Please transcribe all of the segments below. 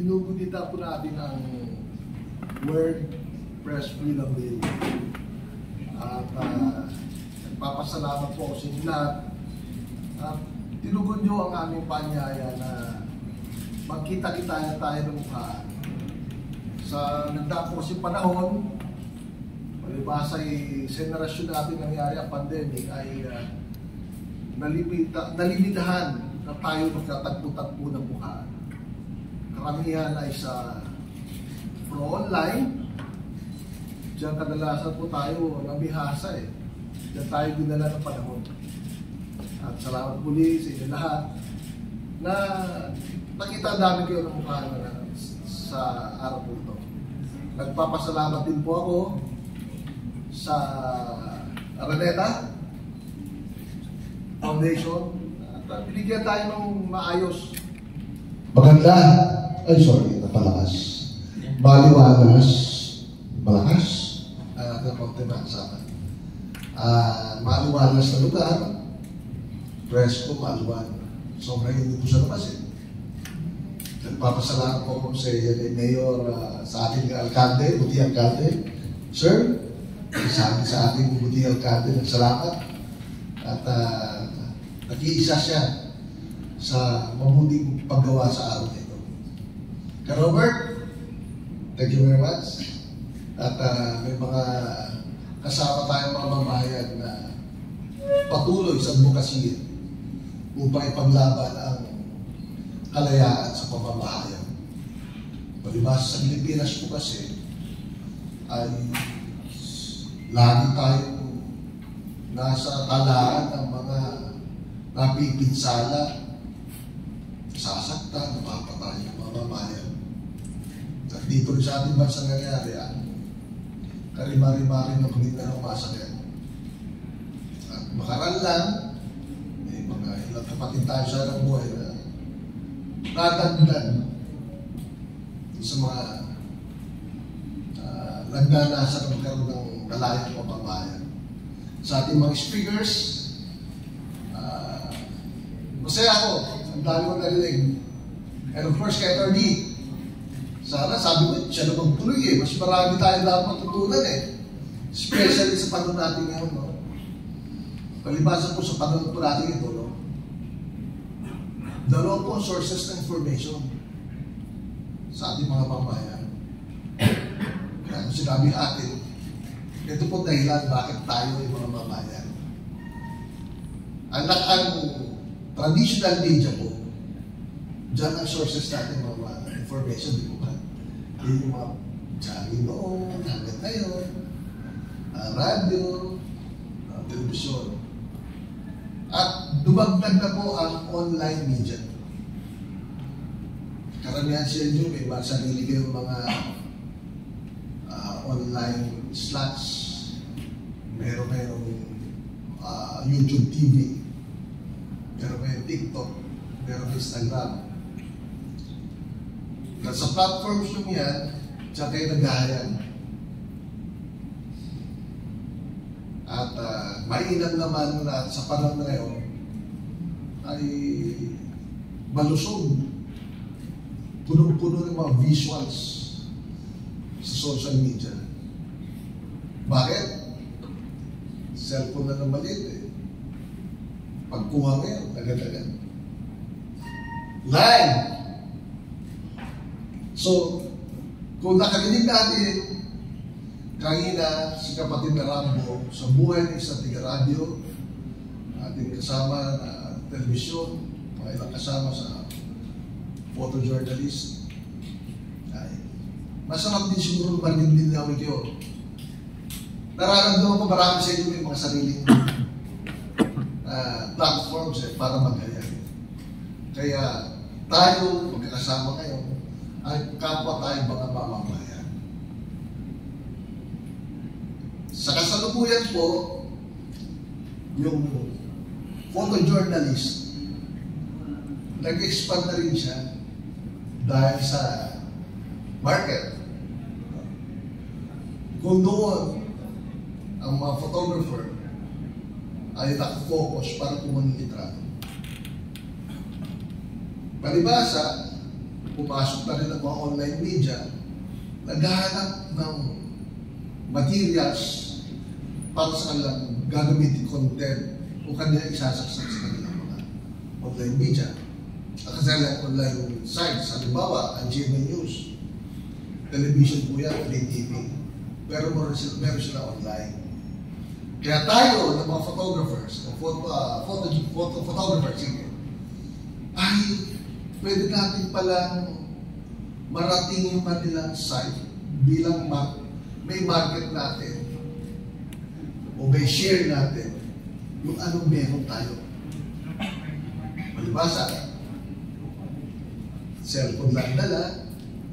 ginugunita po natin ang World Press Freedom Day. At nagpapasalamat po ako sa inyo lahat. At tinugon nyo ang aming panyaya na magkita-kita tayo ng mukha. Sa nagdaan po kasi panahon, palibasa ay senerasyon natin nangyari ang pandemic ay nalimitahan na tayo magkatagpo-tagpo ng mukha. Karamihan ay sa pro-online. Diyan kadalasan po tayo nabihasa eh. Diyan tayo dinala ng panahon. At salamat muli sa inyo lahat na nakita namin kayo ng mukha na sa araw po ito. Nagpapasalamat din po ako sa Araneta Foundation at binigyan tayo ng maayos. Maganda. Ay, sorry, napalakas. Maliwalas. Malakas? Nakonti na kasama. Maliwalas na lugar. Presko, maluwan. Sobrang hindi po sa labas eh. Nagpapasalamat po ako sa Mayor, sa ating alkalde, buti alkalde. Sir, sabi sa ating buti alkalde, nagsalamat. At nag-iisa siya sa mabuting paggawa sa araw nito. Robert, thank you very much. At may mga kasama tayong mga mamayan na patuloy sa advokasya upang ipaglaban ang kalayaan sa pamamahayan. Palibas sa Pilipinas po kasi ay lagi tayong nasa talaan ng mga napipinsala, sasaktan, napapatay ng mga mamayan. At dito rin sa ating bansa nangyari ang karimari-mari ng kulit na umasakyan. At makaran lang, may mga ilang kapatid tayo sa alang buhay na natagdan sa mga nagnanasa ng magkaroon ng kalayang pamamayan. Sa ating mga speakers, masaya ako. Ang dami ko narinig. And of course, kay RD, sana sabi ko, siya na magtuloy eh. Mas marami tayo dapat matutunan eh. Especially sa panahon natin ngayon, no? Palibasan po sa panahon po natin ito, no? Dalawa po sources ng information sa ating mga pamayan. Kaya kung sinabi atin, ito po dahilan bakit tayo ay mga mamayan. Ang traditional media po, dyan ang sources natin mga information, di po ba? Yung mga channel noon, hanggang ngayon, radyo, telebisyon. At dumagdag na po ang online media. Karamihan siya nyo, may mga sarili kayong mga online slots. Meron YouTube TV. Meron TikTok. Meron Instagram. At sa platforms nyo yan, siya kayo naghahayan. At mainam naman na sa panahon na ngayon ay malusog. Punong-puno ng mga visuals sa social media. Bakit? Cellphone na ng maliit eh. Pagkuha ngayon, agad-agad. Live! So, kung nakarinig natin kanina si kapatid na Rambo sa buhay ng isang tiga-radyo, ating kasama na telebisyon, mga ilang kasama sa photojournalist, ay masarap din siguro marinig din namin kayo. Nararamdaman ko marami sa inyo yung mga sariling platforms para magaya. Kaya tayo, magkakasama kayo, ay kapwa tayo mga mamamayan. Sa kasalukuyan po, yung photojournalist, nag-expand na rin siya dahil sa market. Kung doon, ang mga photographer ay nakafocus para kumanilitrato. Palibasa, pumasok na rin ang mga online media, naghahanap ng materials para sa kanilang gagamitin content o kanila isasaksak sa kanilang mga online media. At kasi online sites, halimbawa, ang GMA News, television po yan, free TV, pero meron sila online. Kaya tayo, ng mga photographers, photographers, ay pwede natin palang marating yung kanilang site bilang may market natin o may share natin yung anong meron tayo. Malibasa, cellphone lang dala.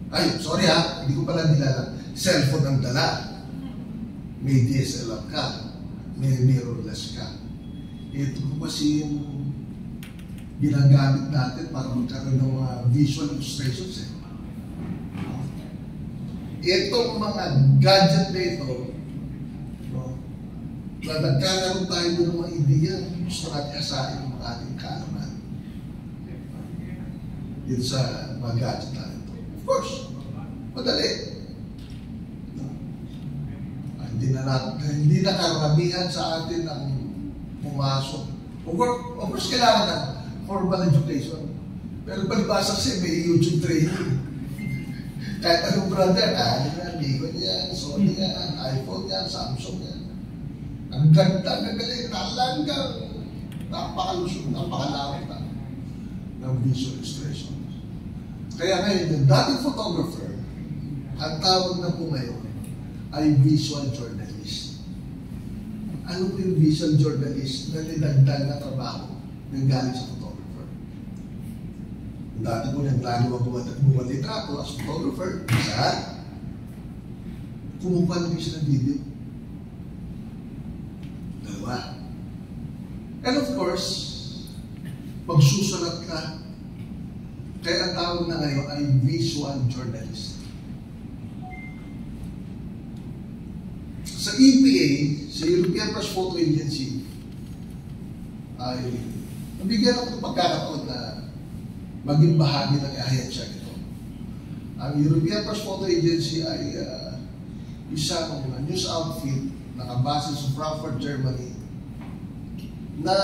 Ay, sorry ha, hindi ko pala nilala. Cellphone ang dala. May DSLR ka. May mirrorless ka. Ito po kasi yung ginagamit natin para magkaroon ng mga visual illustrations. Itong mga gadget na ito, na nagkakaroon tayo ng mga ideya, gusto natin asahin ng ating kaalaman. Dito sa mga gadget na ito. Of course, madali. Hindi na karamihan sa atin ang pumasok. Of course, kailangan ng formal education. Pero palibasa kasi may YouTube training. Kahit anong brother, Nikon yan, Sony yan, iPhone yan, Samsung yan. Ang ganda, nagaling, talagang napakalusog, napakalawak na ng visual illustration. Kaya ngayon, yung dating photographer, ang tawag na po ngayon ay visual journalist. Ano po yung visual journalist na nilagdag na trabaho ng galing sa photographer? Dati po niyang lalo ang litrato as photographer, isa, kumukuha lang siya ng video. Dalawa. And of course, magsusulat ka. Kaya ang tawag na ngayon ay visual journalist. Sa EPA, sa European Press Photo Agency, ay nabigyan ako ng pagkakataon na maging bahagi ng ahensya nito. Ang European Press Photo Agency ay isang news outfit nakabase sa Frankfurt, Germany, na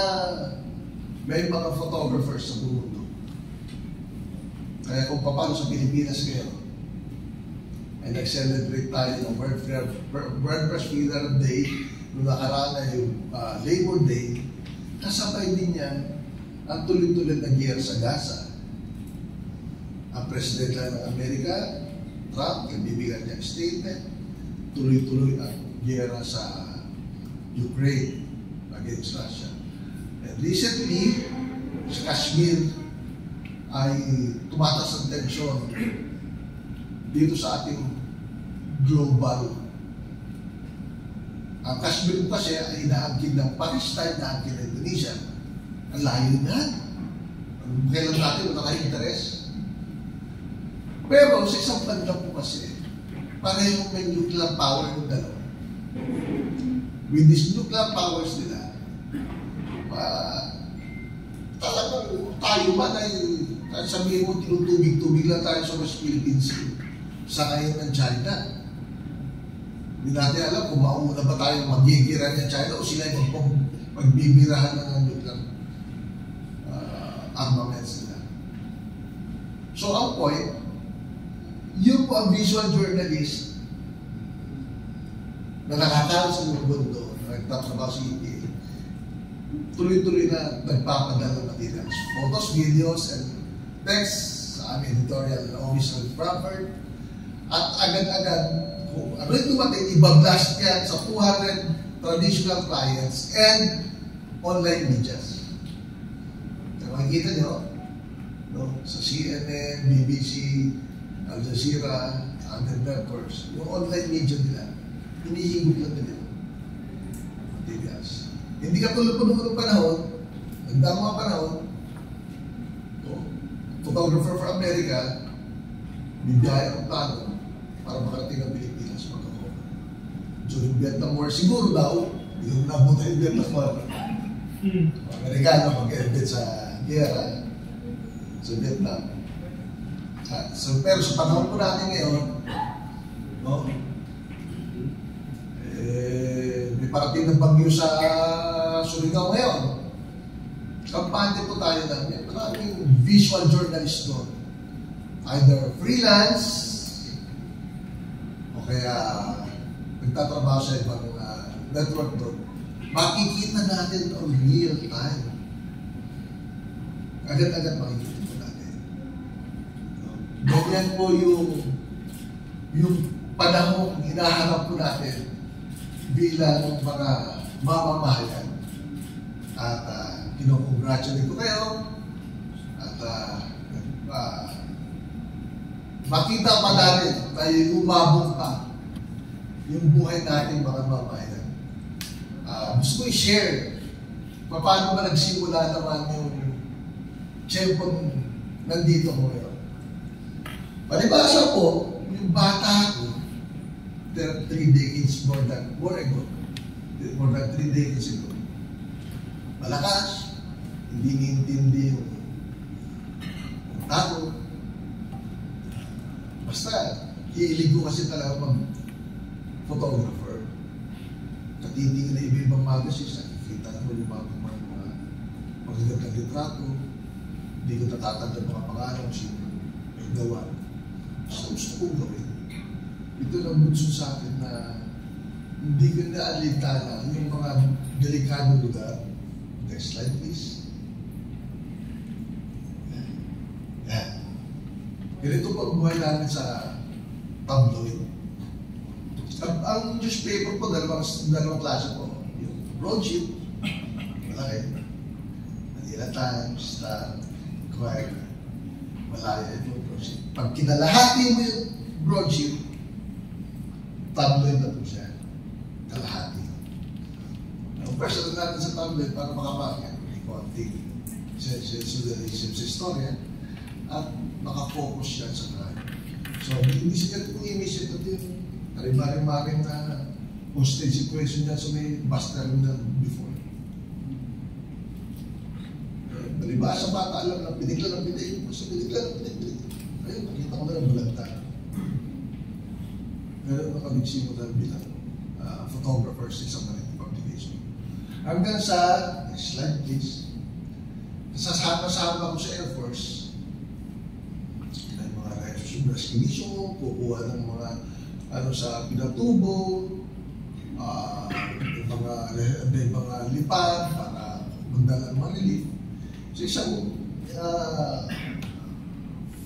may mga photographers sa buong mundo. Kaya kung paano sa Pilipinas ngayon, ay nag-celebrate tayo ng World Press Freedom Day noong nakaraan ay Labor Day, kasabay din yan ang tuloy-tuloy na giyera sa Gaza. Ang Presidente ng Amerika, Trump, nagbibigay niya statement, tuloy-tuloy ang giyera sa Ukraine against Russia. And recently, sa Kashmir ay tumataas ang tensyon dito sa ating global. Ang Kashmir kasi ay inaangkin ng Pakistan, inaangkin ng Indonesia. Ang layo na. Kailan natin nakaka-interest? Pero sa isang banda po kasi, parehong may nuclear power ng dalawa. With these nuclear powers nila, talagang tayo man ay sabihin mo, tinutubig-tubig lang tayo sa West Philippines sa ngayon ng China. Hindi natin alam kung mauna ba tayo magigiran ng China o sila yung magbibirahan ng nuclear armaments nila. So ang point, yung po ang visual journalist na nakakala sa mundo, na nagtatrabaho sa EPA, tuloy-tuloy na nagpapadala ng materials. Photos, videos, and text sa aming editorial office ng Frankfurt. At agad-agad, kung ano yung dumating, ibablast yan sa 200 traditional clients and online medias. Kaya makikita nyo, no? Sa CNN, BBC, Al Jazeera, other networks, yung online media nila, hinihingot lang nila. Materials. Hindi ka tulad po noong panahon, nagdang mga panahon, photographer for America, bibiyaya ang plano para makarating ang Pilipinas magkakaroon. During Vietnam War, siguro daw, hindi ko nabuta yung Vietnam War. Amerikano mag-embed sa gera sa Vietnam. So, pero sa panahon po natin ngayon, no, may parating ng bagyo sa Surigao ngayon. Kampante po tayo na may maraming visual journalist doon. Either freelance o kaya nagtatrabaho sa ibang network doon. Makikita natin on real time. Agad-agad makikita natin. Ganyan po yung panahon hinahanap po natin bilang mga mamamahayan. At kinukongratulate ko kayo at makita pa natin tayo umabot pa yung buhay natin mga mamamahayan. Gusto ko i-share paano ba nagsimula naman yung tiyempong nandito ko ngayon. Palibasa po, yung bata ko, 3 decades more than 3 decades ago. Malakas, hindi niintindi yung tago. Basta, hilig ko kasi talaga mag-photographer. Katitingin na iba-ibang magazines, nakikita mo yung mga magagandang litrato. Hindi ko natatanda mga pangalan kung sino may gawa. So, gusto kong gawin. Ito lang bunso sa akin na hindi ko naalintana yung mga delikadong lugar. Next slide, please. Yan. Ganito po ang buhay namin sa tabloid. Ang newspaper po, dalawang klase po. Yung broadsheet, malaki. Manila Times, Star, Inquirer, Malaya, ito broadsheet. Pag kinalahati mo yung broadsheet, tabloid na po siya. Kalahati. Ang personal natin sa tabloid para makapagyan, may konting sensationalism sa istorya at nakafocus siya sa crime. So, inisip ko inisip ito yung maring-maring na hostage situation niya sa may bus terminal before. Baliba sa bata, alam lang, pinig lang, pinig. Ayun, nakita ko na ng balanta. Pero nakabigsimula bilang photographer sa isang maliit publication. Hanggang sa, next slide please, kasama ko sa Air Force, ng mga rescue mission, kukuha ng mga sa Pinatubo, may mga lipad para magdala ng mga relief. So isang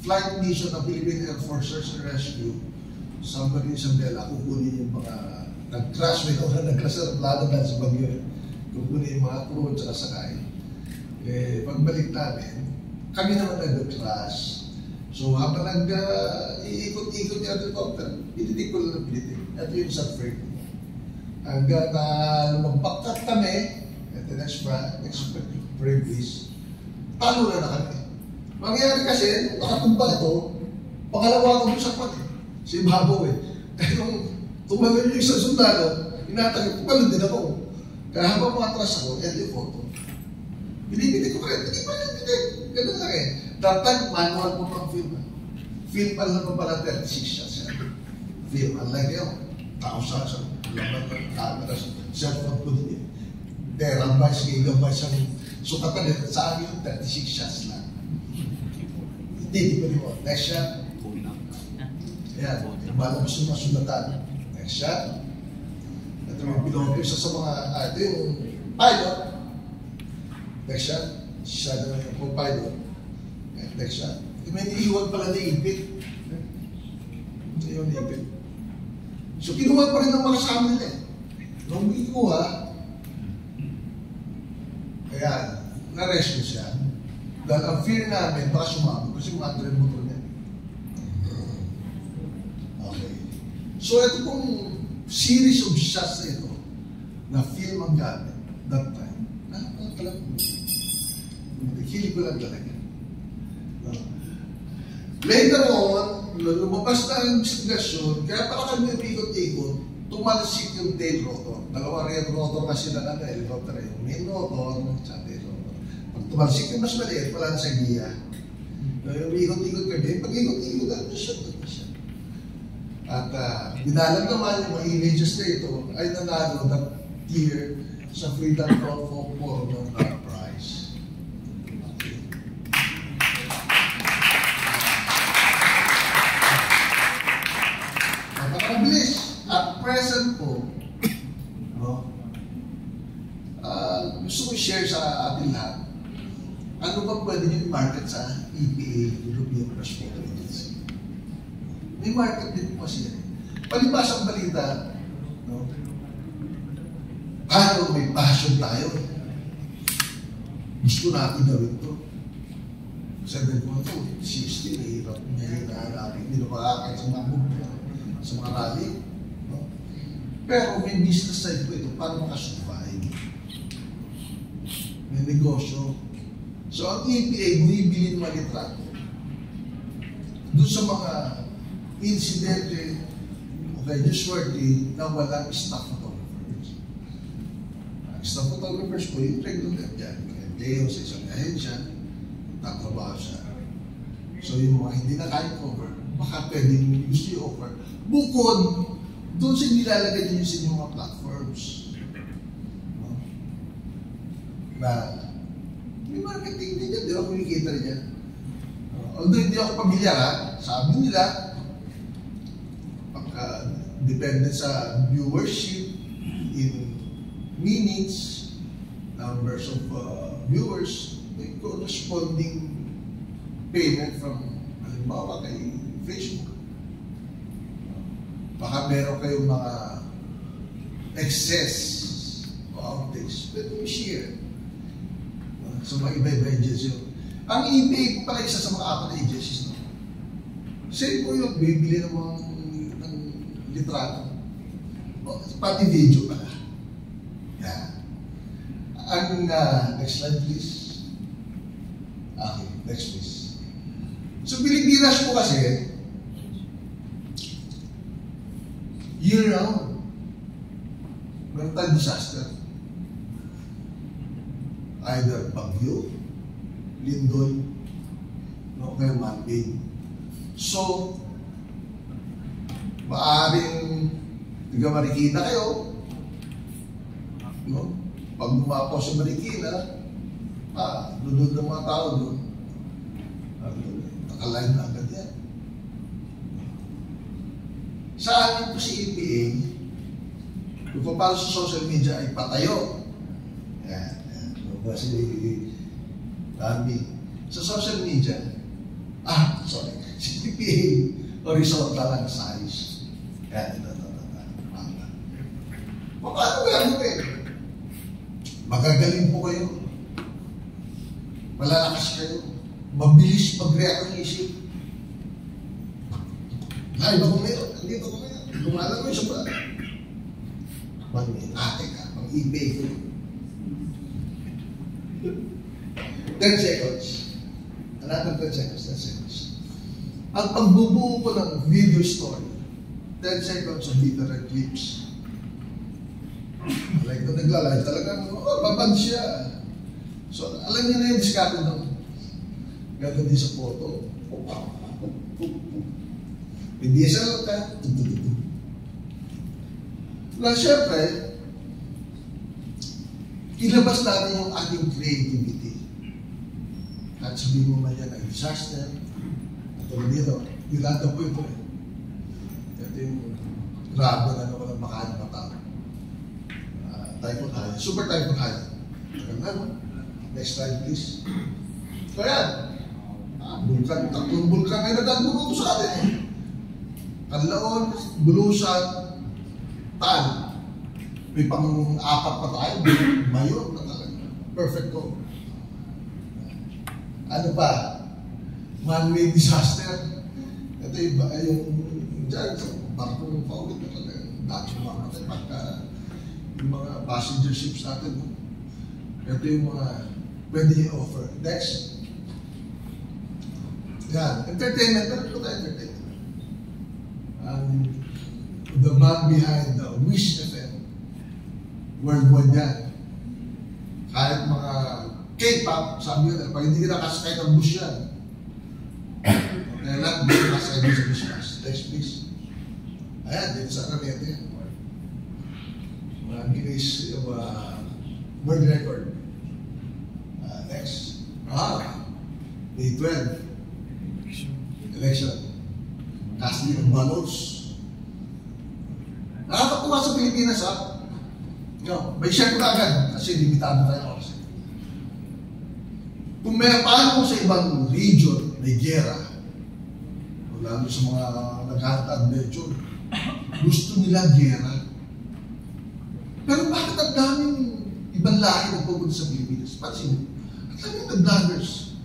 flight mission ng Philippine Air Force Search and Rescue, somebody sa Isabela, kukunin yung mga nag-crash, may nag-crash sa aeroplano dahil sa bagyo. Kukunin yung mga crew at saka sakay. Pagbalik namin, kami naman nag-crash. So habang iikot-ikot yung helicopter, pinitik ko lang ng pinitik. Ito yung sa frame. Hanggang magpakkat kami, at the next frame is, talo na kami. Mangyayari kasi, nakatumba ito, pangalawa ko sa pati. Si Babaw Kaya nung tumagal yung isang sundalo, inatagin, tumagal din ako. Kaya habang matras ako, ito yung photo. Binibili ko rin, hindi pa rin, ganun lang That time, manual po pang film. Film pa lang pala 36 shots yan. Film, unlike yun, thousands, laban ng camera, cellphone po din. Terabytes, gigabytes ang sukatan nito. Sa akin yung 36 shots lang. Hindi pa rin mo. Next shot. Ayan, bago gusto masulatan. Next shot. Ito yung piloto. Isa sa mga, ito yung pilot. Next shot. Siya naman yung co-pilot. Next shot. May iiwan pala na ipit. Ito yung ipit. So, kinuha pa rin ng mga kasama nila Nung kinuha, ayan, na-rescue siya. Dahil ang fear namin, baka sumabog kasi umatro yung motor niya. Okay. So, ito pong series of shots na ito, na film ang gamit, that time. Talagang, hilig ko lang talaga. Later on, lumabas na ang investigasyon, kaya pala kami ikot-ikot, tumalsik yung tail rotor. Dalawang red rotor na sila na helicopter, yung main rotor, at tail rotor. Pag tumalsik yung mas maliit, wala na sa giya. Ikot-ikot kami. Pag-ikot-ikot siya. At binalag naman yung mga images na ito ay nanalo that year sa Freedom Forum ng Grand Prize. Okay. Napakabilis. At present po, no, gusto ko share sa ating lahat. Ano ba pwede nyo i-market sa EPA, European Press Photo Agency? May market din po kasi yan. Palibas ang balita, no? Ano, may passion tayo. Gusto natin gawin ito. Sabi ko ito, 60, nahirap niya hinahanapin. Hindi na makakain sa mga movement, sa mga rally. No? Pero may business side po ito para makasurvive. May negosyo. So ang EPA, bumibili ng mga litrato doon sa mga incidente okay, newsworthy na walang staff photographers. Ang staff photographers po yung regular dyan. Kaya sa isang ahensya, tatrabaho siya. So yung mga hindi na kaya cover, baka pwedeng gusto i-offer. Bukod, doon sa nilalagay niyo sa inyong mga platforms. No? Na may marketing din yan, di ba kumikita rin yan? Although hindi ako pamilyar ha, sabi nila, depende sa viewership in minutes, numbers of viewers, may corresponding payment from, halimbawa kay Facebook. Baka meron kayong mga excess o outtakes, but we share. So, mga iba-iba agencies yun. Ang EPA pala isa sa mga apat na agencies. No? Same po yung bibili ng mga litrato. Pati video pala. Yan. Ang next slide please. Okay, next please. So, Pilipinas po kasi, year-round, meron tayong disaster. Either Bagyo, Lindol, no, kaya man-made. So, maaaring tiga Marikina kayo, no? Pag bumapo sa Marikina, lunod ng mga tao doon. Nakalive na agad yan. Sa akin po si EPA, kung paano sa social media ay patayo. Yan. Kasi dami. Sa social media, si PPA, horizontal ang size. Yan, paano gagawin? Magagaling po kayo. Malalakas kayo. Mabilis mag-react ang isip. Iba ko meron. Andito ko meron. Lumalang mo yung sobra. Ate ka. Pang-ebay ko. 10 seconds. Another 10 seconds. 10 seconds. Ang pagbubuo ko ng video story, 10 seconds of literal clips. Like kung naglalay, talagang, babad siya. So, alam niyo na yung diskarte ng gagawin din sa photo. Hindi sa ka. Na siyempre, ilabas natin yung ating creativity. At sabihin mo man yan ang disaster. At tulad dito, nilata po ito eh. Ito yung grabe na walang makain matang. Typhoon Haya. Super Typhoon Haya. Next slide please. So yan. Bulkan, tatlong bulkan ay nagaguluto sa atin eh. Kanlaon, Bulusan, Tan. May pang-apat pa tayo. Mayon na talaga. Perfecto. Ano pa? Man-made disaster. Ito yung dyan, barko ng paulit na talaga. Dati mga pagka yung mga passenger ships natin. Ito yung mga pwede i-offer. Next. Yan. Entertainment. Pero ito tayo entertainment. The man behind the Wish FM. Worldwide yan. Kahit mga K-pop, sabi nila, pag hindi ka nakasakay ng bus yan, sa inyo sa Christmas. Next, please. Ayan, dito sa Aranete. Guinness World Record. Next. May 12. Election. Casting of ballots. Nakakatuwa sa Pilipinas, ha? May share ko na agad kasi limitado tayo kasi. Kung may paano sa ibang region, may gera, lalo sa mga nag-adventure, gusto nila gera. Pero bakit ang daming ibang lahi na pupunta sa Pilipinas? Pansin, ang daming nag-vloggers,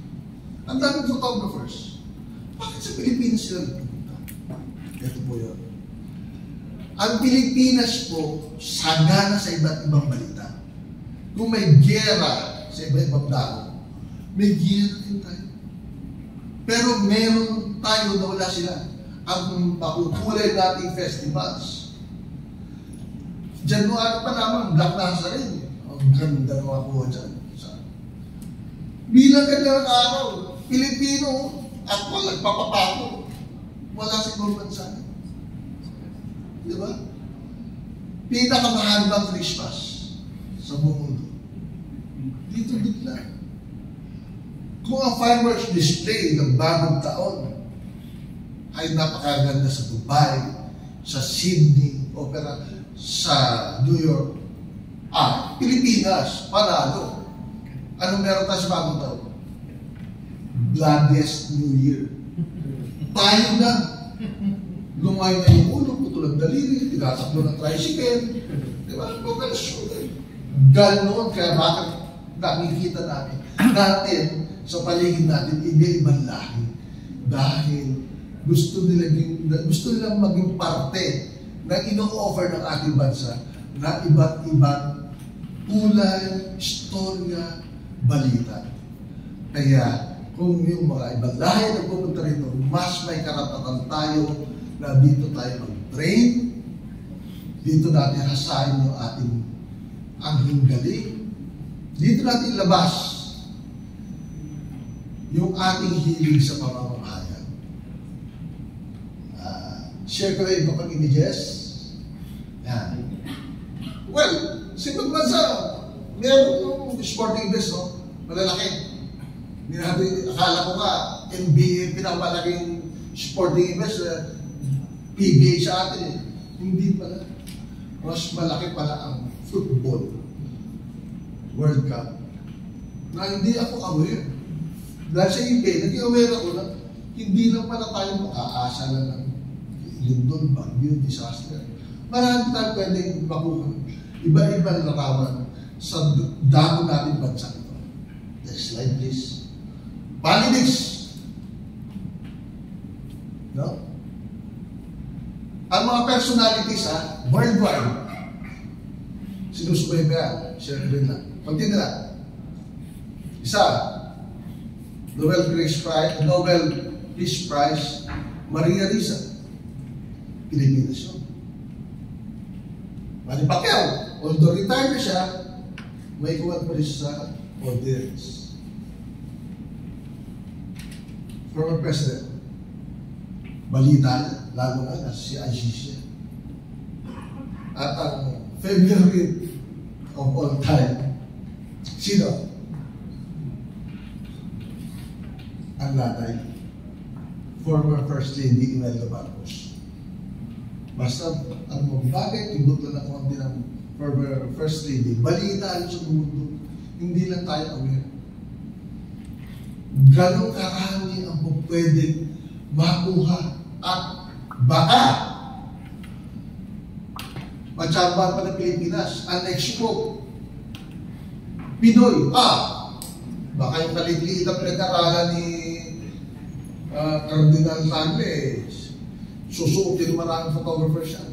ang daming photographers. Bakit sa Pilipinas sila nagpupunta? Ito po yun. Ang Pilipinas po, sagana sa iba't ibang balita. Kung may gera sa iba't ibang dako, may gera din tayo. Pero meron tayo na wala sila. Ang makukulay nating festivals. January pa naman, Black Nazarene. Ang ganda ng mga kuha dyan. Bilang ganda ng araw, Pilipino, ako nagpapapako. Wala sa ibang bansa. Di ba? Pinakamahandang Christmas sa buong mundo. Dito bigla. Kung ang fireworks display ng bagong taon ay napakaganda sa Dubai, sa Sydney, Opera, sa New York, Pilipinas, panalo. Anong meron tayo sa bagong taon? Bloodiest New Year. Tayo na. Lumay na yung ulo, putol ang daliri, tinatakbo ng tricycle. Di ba? Ganon, kaya bakit nakikita natin sa paligid natin, iba-ibang lahi. Dahil gusto nilang maging parte ng ino-offer ng ating bansa na iba't ibang kulay, istorya, balita. Kaya kung yung mga ibang lahi na pumunta rito, mas may karapatan tayo na dito tayo mag-train, dito natin hasain yung ating anghing galing, dito natin ilabas yung ating hilig sa pamamamahayan. Share ko rin kapag images. Yan. Well, sa ibang bansa, meron yung sporting events, no? Malalaki. Akala ko nga, NBA, pinakamalaking sporting events, PBA sa atin eh. Hindi pala. Mas malaki pala ang football World Cup na hindi ako aware. Dahil sa eBay, naging aware ako na hindi lang pala tayo makaasa lang ng Lindon, Bagyo, disaster. Marami tayo pwedeng makuha. Iba-ibang larawan sa dako natin bansa ito. Next slide, please. Politics. No? Ang mga personalities, worldwide, sinusubaybayan yan. Share rin lang. Continue na. Isa, Nobel Peace Prize, Maria Risa. Pilipinas yun. Manny Pacquiao, although retired siya, may kuwan pa rin sa audience. Former President, balita, lalo na si ICC. At ang favorite of all time, sino? Ang nanay, former First Lady Imelda Marcos. Basta ang bagay, tibot lang na konti ng former First Lady, balita sa mundo, hindi lang tayo aware. Ganong karami ang pwedeng makuha at baka matsamba pa ng Pilipinas, ang next quote, Pinoy, baka yung kaligliit ang pinag-aralan ni Cardinal Tagle, susuotin maraming photographers yan.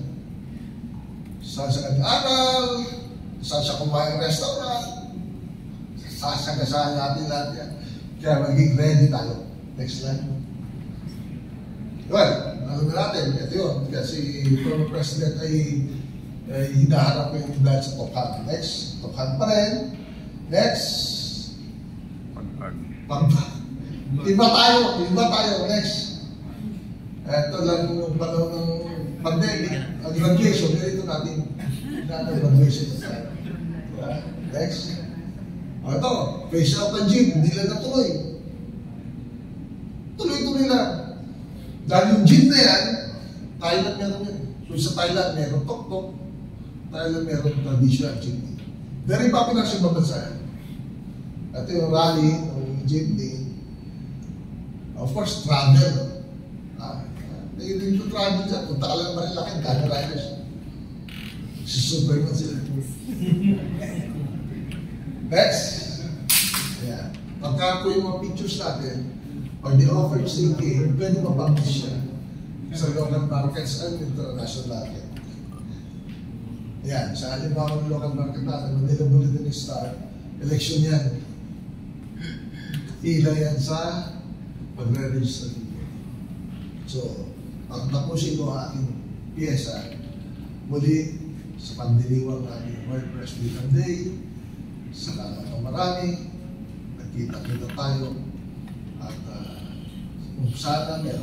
Saan siya nag-aaral, saan siya kumain restaurant, sasagasaan natin lahat yan. Kaya maging ready tayo. Next slide. Well, alam natin, ito yun, kasi former president ay hinaharap ko yung dahil sa Tokhan. Next, Tokhan pa rin. Next, Pagpag. Iba tayo, next. Ito lang yung panahon ng pandemic, ang graduation, ganito natin graduation na tayo. Next. Ito, face out ng gym, hindi lang natuloy. Tuloy-tuloy lang. Dahil yung gym na yan, Thailand meron yan. So sa Thailand meron tok-tok, Thailand meron traditional gym. Very popular sa ibang bansa yan. Ito yung rally, yung gym day. Of course, travel. Hindi ko travel dyan. Punta ka lang Marilaki, camera riders. Si Superman sila. Next. Ayan. Pagka ko yung mga pictures natin, pag di-offer yung CK, pwede mapapis siya sa local markets and international market. Ayan. Sa halimbawa ng local market natin, Manila Bulletin ng Star, election yan. Pila yan sa pagre-register dito. So, pag tapusin ko ang aking pyesa, muli sa pandiliwang ng aking World Press Freedom Day, salamat ng marami, nagkita-kita tayo, at kung sana may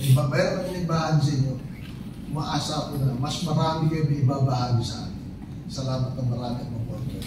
ibabahagi sa inyo, umaasa ko na mas marami kayo may ibabahagi sa akin. Salamat ng marami at mabuhay.